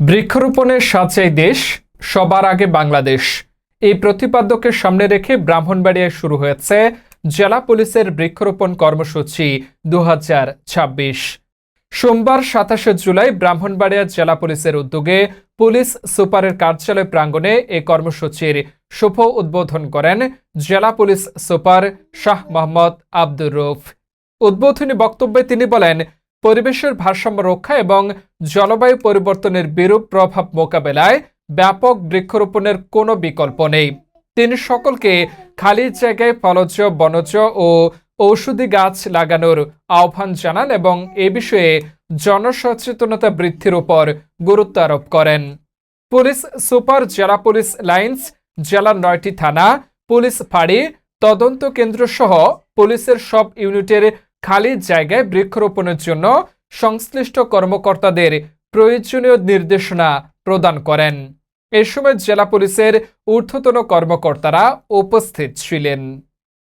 বৃক্ষরোপণের সাথে দেশ সবার আগে বাংলাদেশ এই প্রতিপাদ্যকে সামনে রেখে ব্রাহ্মণবাড়িয়ায় শুরু হয়েছে জেলা পুলিশের বৃক্ষরোপণ কর্মসূচি 2026। সোমবার 27 জুলাই ব্রাহ্মণবাড়িয়া জেলা পুলিশের উদ্যোগে পুলিশ সুপারের কার্যালয় প্রাঙ্গণে এই কর্মসূচির শুভ উদ্বোধন করেন জেলা পুলিশ সুপার শাহ মোহাম্মদ আব্দুর রউফ। উদ্বোধনী বক্তব্যে তিনি বলেন, পরিবেশের ভারসাম্য রক্ষা এবং জলবায়ু পরিবর্তনের বিরূপ প্রভাব মোকাবেলায় ব্যাপক বৃক্ষরোপণের কোনো বিকল্প নেই। তিনি সকলকে খালি জায়গায় ফলজ, বনজ ও ঔষধি গাছ লাগানোর আহ্বান জানান এবং এ বিষয়ে জনসচেতনতা বৃদ্ধির উপর গুরুত্ব আরোপ করেন। পুলিশ সুপার জেলা পুলিশ লাইন্স, জেলার 9টি থানা, পুলিশ ফাঁড়ি, তদন্ত কেন্দ্র সহ পুলিশের সব ইউনিটের খালি জায়গায় বৃক্ষরোপণের জন্য সংশ্লিষ্ট কর্মকর্তাদের প্রয়োজনীয় নির্দেশনা প্রদান করেন। এ সময় জেলা পুলিশের ঊর্ধ্বতন কর্মকর্তারা উপস্থিত ছিলেন।